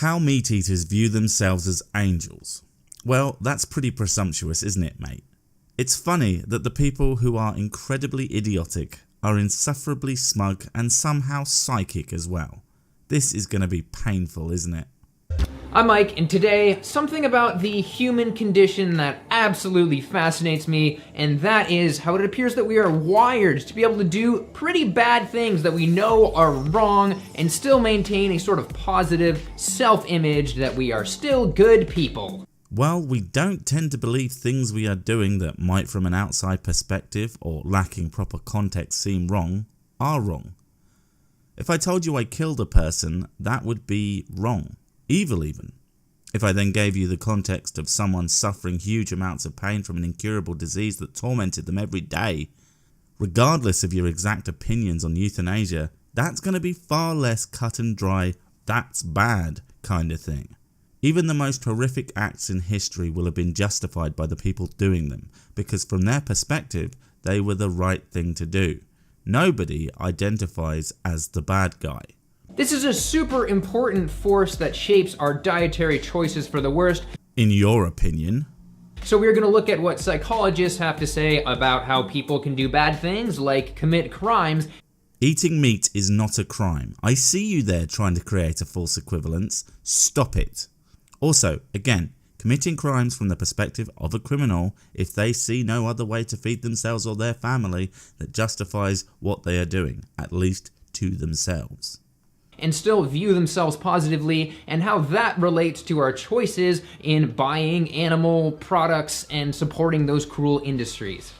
How meat eaters view themselves as angels. Well, that's pretty presumptuous, isn't it, mate? It's funny that the people who are incredibly idiotic are insufferably smug and somehow psychic as well. This is going to be painful, isn't it? I'm Mike, and today, something about the human condition that absolutely fascinates me, and that is how it appears that we are wired to be able to do pretty bad things that we know are wrong and still maintain a sort of positive self-image that we are still good people. Well, we don't tend to believe things we are doing that might from an outside perspective or lacking proper context seem wrong, are wrong. If I told you I killed a person, that would be wrong. Evil even. If I then gave you the context of someone suffering huge amounts of pain from an incurable disease that tormented them every day, regardless of your exact opinions on euthanasia, that's going to be far less cut and dry, that's bad kind of thing. Even the most horrific acts in history will have been justified by the people doing them, because from their perspective, they were the right thing to do. Nobody identifies as the bad guy. This is a super important force that shapes our dietary choices for the worst. In your opinion. So we're going to look at what psychologists have to say about how people can do bad things, like commit crimes. Eating meat is not a crime. I see you there trying to create a false equivalence. Stop it. Also, again, committing crimes from the perspective of a criminal if they see no other way to feed themselves or their family that justifies what they are doing, at least to themselves. And still view themselves positively, and how that relates to our choices in buying animal products and supporting those cruel industries.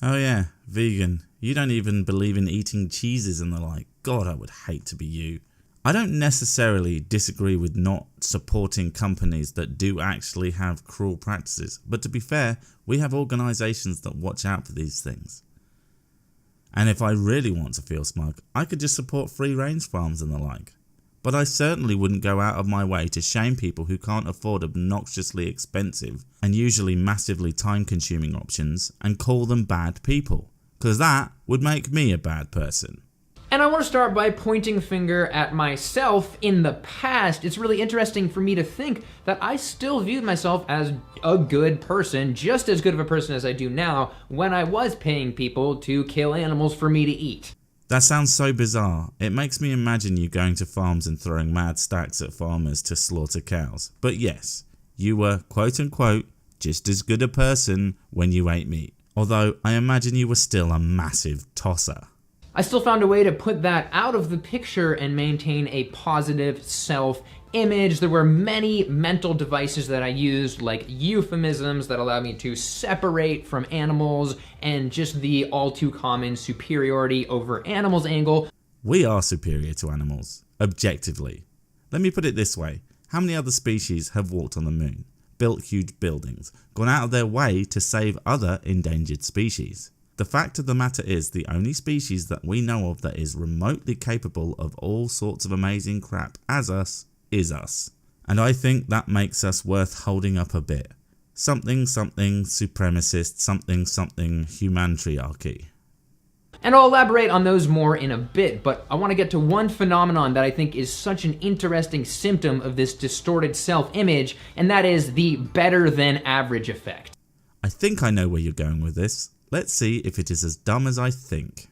Oh yeah, vegan. You don't even believe in eating cheeses and the like. God, I would hate to be you. I don't necessarily disagree with not supporting companies that do actually have cruel practices, but to be fair, we have organisations that watch out for these things. And if I really want to feel smug, I could just support free-range farms and the like. But I certainly wouldn't go out of my way to shame people who can't afford obnoxiously expensive and usually massively time-consuming options and call them bad people, because that would make me a bad person. And I want to start by pointing a finger at myself in the past. It's really interesting for me to think that I still viewed myself as a good person, just as good of a person as I do now, when I was paying people to kill animals for me to eat. That sounds so bizarre. It makes me imagine you going to farms and throwing mad stacks at farmers to slaughter cows. But yes, you were quote unquote just as good a person when you ate meat. Although I imagine you were still a massive tosser. I still found a way to put that out of the picture and maintain a positive self-image. There were many mental devices that I used, like euphemisms that allowed me to separate from animals, and just the all too common superiority over animals angle. We are superior to animals, objectively. Let me put it this way. How many other species have walked on the moon, built huge buildings, gone out of their way to save other endangered species? The fact of the matter is, the only species that we know of that is remotely capable of all sorts of amazing crap as us is us. And I think that makes us worth holding up a bit. Something something supremacist, something something humantriarchy. And I'll elaborate on those more in a bit, but I want to get to one phenomenon that I think is such an interesting symptom of this distorted self-image, and that is the better than average effect. I think I know where you're going with this. Let's see if it is as dumb as I think.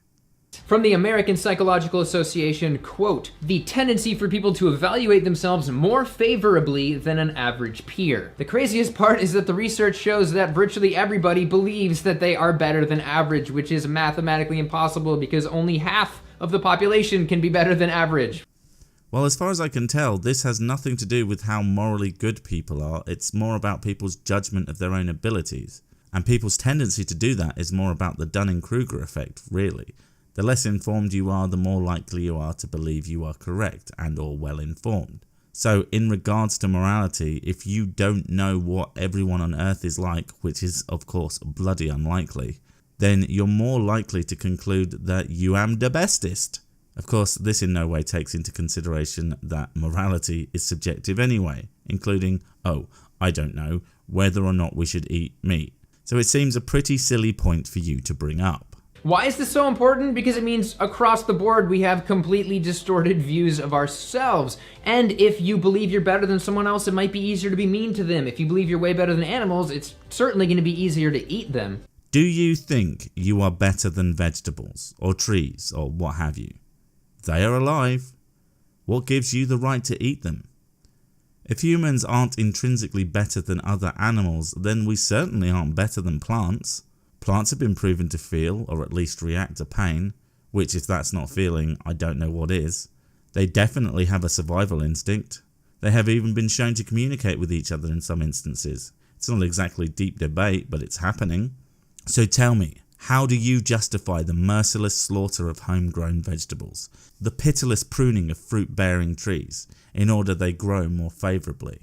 From the American Psychological Association, quote, "The tendency for people to evaluate themselves more favorably than an average peer." The craziest part is that the research shows that virtually everybody believes that they are better than average, which is mathematically impossible because only half of the population can be better than average. Well, as far as I can tell, this has nothing to do with how morally good people are. It's more about people's judgment of their own abilities. And people's tendency to do that is more about the Dunning-Kruger effect, really. The less informed you are, the more likely you are to believe you are correct and or well informed. So in regards to morality, if you don't know what everyone on earth is like, which is of course bloody unlikely, then you're more likely to conclude that you am the bestest. Of course, this in no way takes into consideration that morality is subjective anyway, including, I don't know, whether or not we should eat meat. So it seems a pretty silly point for you to bring up. Why is this so important? Because it means across the board we have completely distorted views of ourselves. And if you believe you're better than someone else, it might be easier to be mean to them. If you believe you're way better than animals, it's certainly going to be easier to eat them. Do you think you are better than vegetables or trees or what have you? They are alive. What gives you the right to eat them? If humans aren't intrinsically better than other animals, then we certainly aren't better than plants. Plants have been proven to feel, or at least react to pain, which if that's not feeling, I don't know what is. They definitely have a survival instinct. They have even been shown to communicate with each other in some instances. It's not exactly deep debate, but it's happening. So tell me, how do you justify the merciless slaughter of homegrown vegetables, the pitiless pruning of fruit-bearing trees, in order they grow more favourably?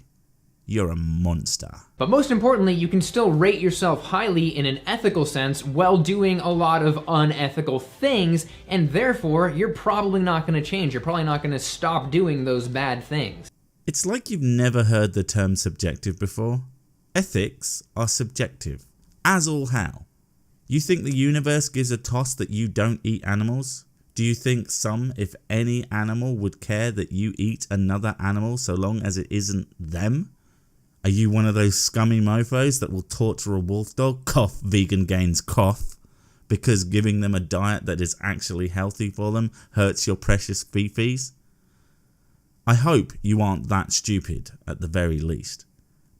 You're a monster. But most importantly, you can still rate yourself highly in an ethical sense while doing a lot of unethical things, and therefore you're probably not going to change. You're probably not going to stop doing those bad things. It's like you've never heard the term subjective before. Ethics are subjective, as all hell. You think the universe gives a toss that you don't eat animals? Do you think some, if any animal would care that you eat another animal so long as it isn't them? Are you one of those scummy mofos that will torture a wolf dog, cough, vegan gains cough, because giving them a diet that is actually healthy for them hurts your precious fifis? I hope you aren't that stupid at the very least.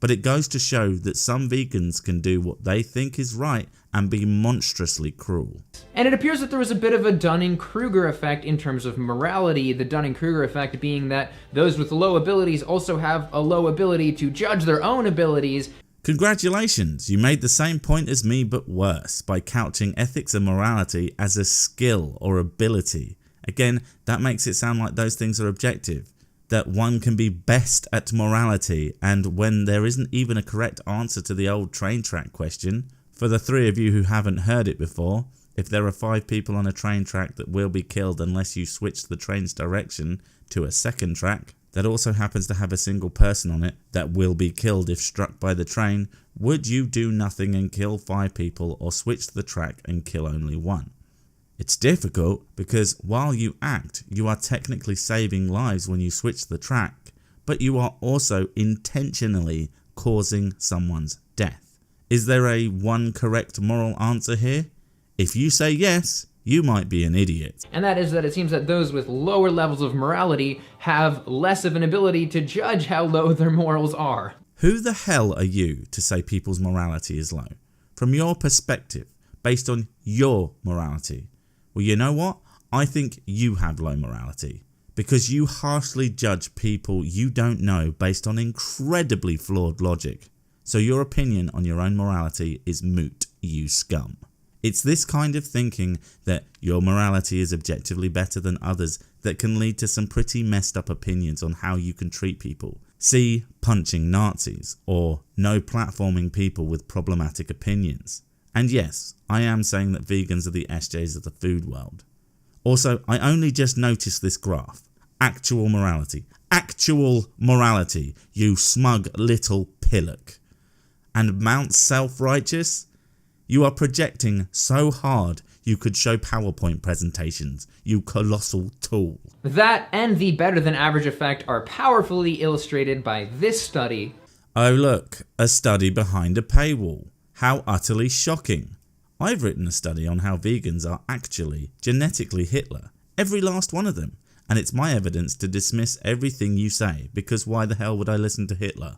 But it goes to show that some vegans can do what they think is right and be monstrously cruel. And it appears that there was a bit of a Dunning-Kruger effect in terms of morality, the Dunning-Kruger effect being that those with low abilities also have a low ability to judge their own abilities. Congratulations, you made the same point as me but worse by couching ethics and morality as a skill or ability. Again, that makes it sound like those things are objective. That one can be best at morality, and when there isn't even a correct answer to the old train track question, for the three of you who haven't heard it before, if there are 5 people on a train track that will be killed unless you switch the train's direction to a second track that also happens to have a single person on it that will be killed if struck by the train, would you do nothing and kill 5 people or switch the track and kill only 1? It's difficult because while you act, you are technically saving lives when you switch the track, but you are also intentionally causing someone's death. Is there a one correct moral answer here? If you say yes, you might be an idiot. And that is that it seems that those with lower levels of morality have less of an ability to judge how low their morals are. Who the hell are you to say people's morality is low? From your perspective, based on your morality. Well, you know what? I think you have low morality because you harshly judge people you don't know based on incredibly flawed logic. So your opinion on your own morality is moot, you scum. It's this kind of thinking that your morality is objectively better than others that can lead to some pretty messed up opinions on how you can treat people. See punching Nazis or no platforming people with problematic opinions. And yes, I am saying that vegans are the SJs of the food world. Also, I only just noticed this graph. Actual morality. Actual morality, you smug little pillock. And Mount Self-Righteous? You are projecting so hard you could show PowerPoint presentations, you colossal tool. That and the better than average effect are powerfully illustrated by this study. Oh look, a study behind a paywall. How utterly shocking. I've written a study on how vegans are actually genetically Hitler, every last one of them, and it's my evidence to dismiss everything you say, because why the hell would I listen to Hitler?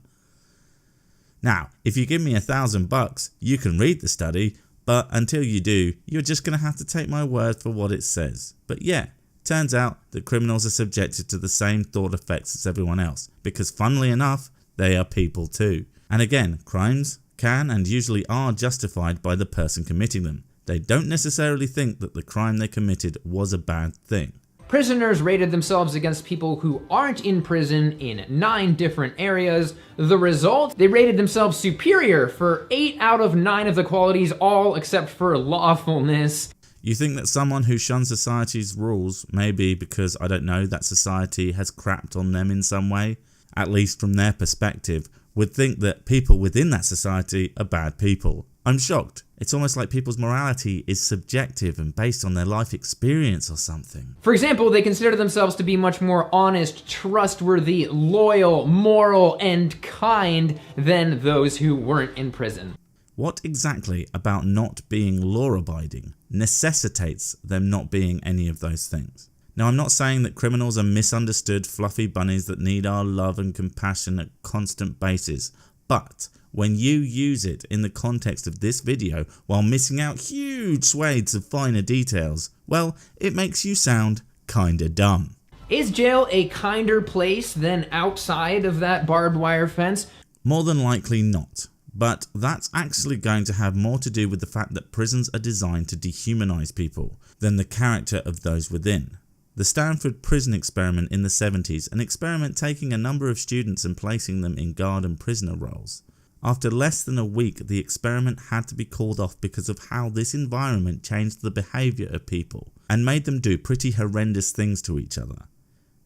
Now, if you give me $1,000, you can read the study, but until you do, you're just going to have to take my word for what it says. But yeah, turns out that criminals are subjected to the same thought effects as everyone else, because funnily enough, they are people too. And again, crimes can and usually are justified by the person committing them. They don't necessarily think that the crime they committed was a bad thing. Prisoners rated themselves against people who aren't in prison in 9 different areas. The result? They rated themselves superior for 8 out of 9 of the qualities, all except for lawfulness. You think that someone who shuns society's rules may be because, I don't know, that society has crapped on them in some way, at least from their perspective, would think that people within that society are bad people. I'm shocked. It's almost like people's morality is subjective and based on their life experience or something. For example, they consider themselves to be much more honest, trustworthy, loyal, moral, and kind than those who weren't in prison. What exactly about not being law-abiding necessitates them not being any of those things? Now, I'm not saying that criminals are misunderstood fluffy bunnies that need our love and compassion at constant basis, but when you use it in the context of this video while missing out huge swathes of finer details, well, it makes you sound kinda dumb. Is jail a kinder place than outside of that barbed wire fence? More than likely not, but that's actually going to have more to do with the fact that prisons are designed to dehumanize people than the character of those within. The Stanford prison experiment in the 70s, an experiment taking a number of students and placing them in guard and prisoner roles. After less than a week, the experiment had to be called off because of how this environment changed the behaviour of people and made them do pretty horrendous things to each other.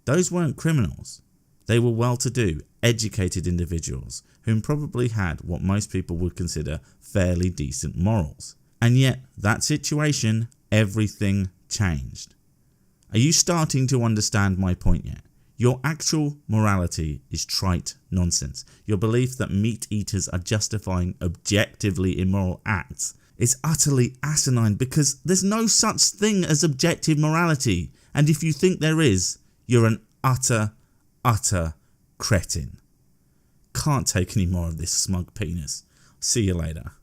Those weren't criminals. They were well-to-do, educated individuals whom probably had what most people would consider fairly decent morals. And yet, that situation, everything changed. Are you starting to understand my point yet? Your actual morality is trite nonsense. Your belief that meat eaters are justifying objectively immoral acts is utterly asinine because there's no such thing as objective morality. And if you think there is, you're an utter cretin. Can't take any more of this smug penis. See you later.